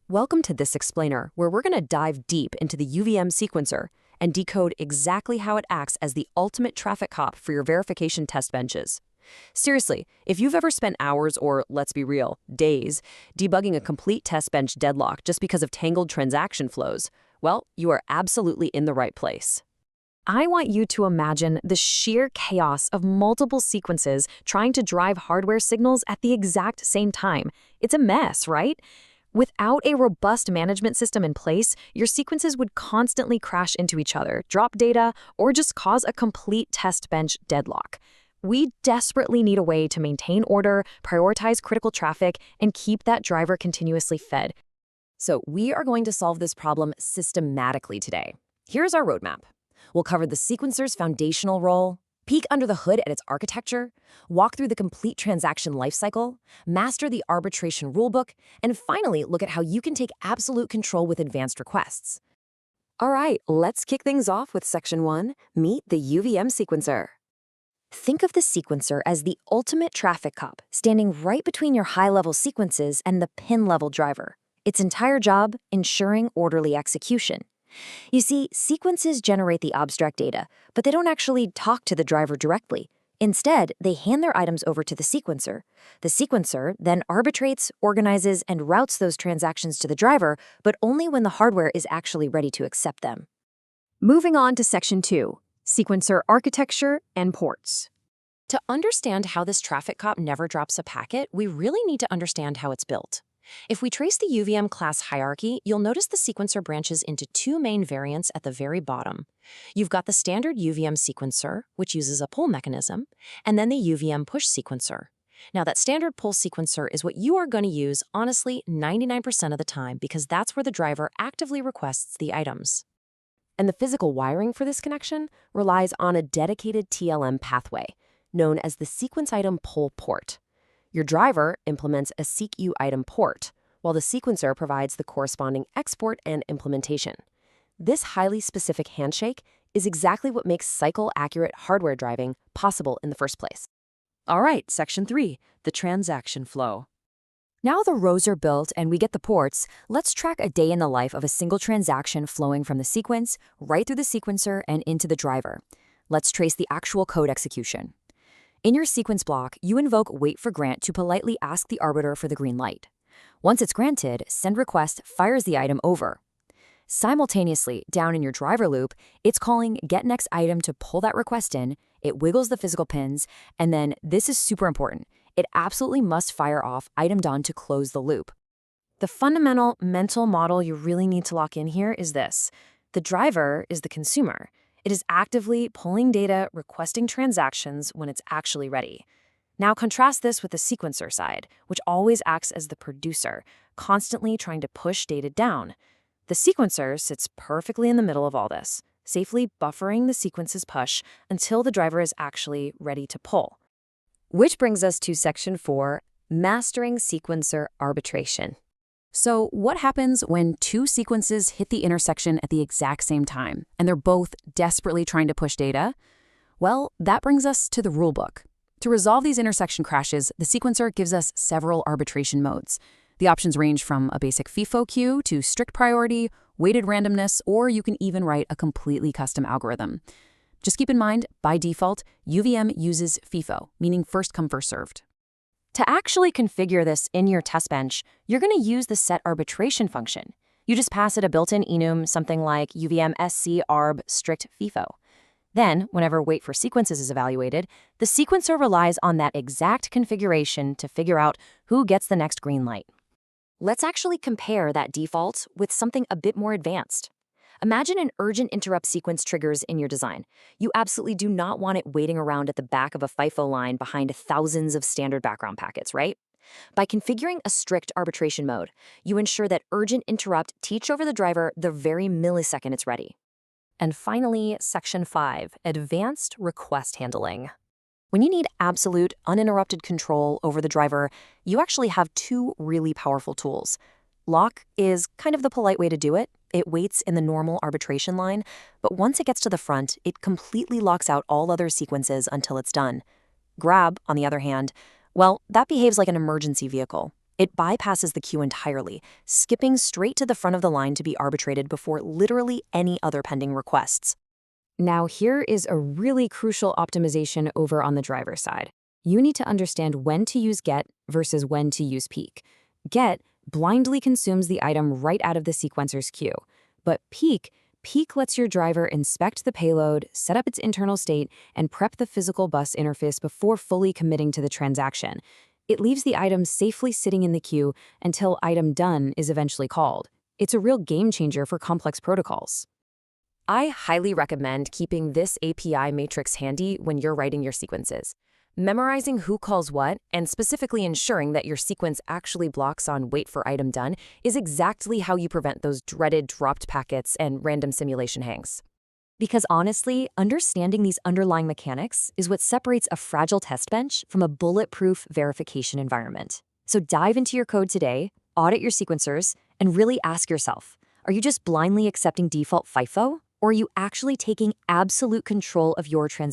Welcome to this explainer, where we're going to dive deep into the UVM sequencer and decode exactly how it acts as the ultimate traffic cop for your verification test benches. Seriously, if you've ever spent hours or, let's be real, days, debugging a complete test bench deadlock just because of tangled transaction flows, well, you are absolutely in the right place. I want you to imagine the sheer chaos of multiple sequences trying to drive hardware signals at the exact same time. It's a mess, right? Without a robust management system in place, your sequences would constantly crash into each other, drop data, or just cause a complete test bench deadlock. We desperately need a way to maintain order, prioritize critical traffic, and keep that driver continuously fed. So we are going to solve this problem systematically today. Here's our roadmap. We'll cover the sequencer's foundational role, peek under the hood at its architecture, walk through the complete transaction lifecycle, master the arbitration rulebook, and finally look at how you can take absolute control with advanced requests. All right, let's kick things off with Section 1, Meet the UVM Sequencer. Think of the sequencer as the ultimate traffic cop, standing right between your high-level sequences and the pin-level driver. Its entire job, ensuring orderly execution. You see, sequences generate the abstract data, but they don't actually talk to the driver directly. Instead, they hand their items over to the sequencer. The sequencer then arbitrates, organizes, and routes those transactions to the driver, but only when the hardware is actually ready to accept them. Moving on to Section 2, Sequencer Architecture and Ports. To understand how this traffic cop never drops a packet, we really need to understand how it's built. If we trace the UVM class hierarchy, you'll notice the sequencer branches into two main variants at the very bottom. You've got the standard UVM sequencer, which uses a pull mechanism, and then the UVM push sequencer. Now, that standard pull sequencer is what you are going to use, honestly, 99% of the time, because that's where the driver actively requests the items. And the physical wiring for this connection relies on a dedicated TLM pathway, known as the sequence item pull port. Your driver implements a SeqU item port, while the sequencer provides the corresponding export and implementation. This highly specific handshake is exactly what makes cycle-accurate hardware driving possible in the first place. All right, Section 3, the transaction flow. Now the rows are built and we get the ports, let's track a day in the life of a single transaction flowing from the sequence, right through the sequencer and into the driver. Let's trace the actual code execution. In your sequence block, you invoke wait4grant to politely ask the arbiter for the green light. Once it's granted, sendRequest fires the item over. Simultaneously, down in your driver loop, it's calling getNextItem to pull that request in, it wiggles the physical pins, and then, this is super important, it absolutely must fire off itemDone to close the loop. The fundamental mental model you really need to lock in here is this. The driver is the consumer. It is actively pulling data, requesting transactions when it's actually ready. Now contrast this with the sequencer side, which always acts as the producer, constantly trying to push data down. The sequencer sits perfectly in the middle of all this, safely buffering the sequence's push until the driver is actually ready to pull. Which brings us to Section 4, Mastering Sequencer Arbitration. So what happens when two sequences hit the intersection at the exact same time, and they're both desperately trying to push data? Well, that brings us to the rulebook. To resolve these intersection crashes, the sequencer gives us several arbitration modes. The options range from a basic FIFO queue to strict priority, weighted randomness, or you can even write a completely custom algorithm. Just keep in mind, by default, UVM uses FIFO, meaning first come, first served. To actually configure this in your test bench, you're going to use the setArbitration function. You just pass it a built-in enum, something like UVM SC arb strict FIFO. Then, whenever wait for sequences is evaluated, the sequencer relies on that exact configuration to figure out who gets the next green light. Let's actually compare that default with something a bit more advanced. Imagine an urgent interrupt sequence triggers in your design. You absolutely do not want it waiting around at the back of a FIFO line behind thousands of standard background packets, right? By configuring a strict arbitration mode, you ensure that urgent interrupt teach over the driver the very millisecond it's ready. And finally, Section 5, Advanced Request Handling. When you need absolute, uninterrupted control over the driver, you actually have two really powerful tools. Lock is kind of the polite way to do it. It waits in the normal arbitration line, but once it gets to the front, it completely locks out all other sequences until it's done. Grab, on the other hand, well, that behaves like an emergency vehicle. It bypasses the queue entirely, skipping straight to the front of the line to be arbitrated before literally any other pending requests. Now, here is a really crucial optimization over on the driver side. You need to understand when to use get versus when to use peek. Get blindly consumes the item right out of the sequencer's queue, but peek lets your driver inspect the payload, set up its internal state, and prep the physical bus interface before fully committing to the transaction. It leaves the item safely sitting in the queue until item done is eventually called. It's a real game changer for complex protocols. I highly recommend keeping this API matrix handy when you're writing your sequences. Memorizing who calls what, and specifically ensuring that your sequence actually blocks on wait for item done, is exactly how you prevent those dreaded dropped packets and random simulation hangs. Because honestly, understanding these underlying mechanics is what separates a fragile test bench from a bulletproof verification environment. So dive into your code today, audit your sequencers, and really ask yourself, are you just blindly accepting default FIFO? Or are you actually taking absolute control of your transaction?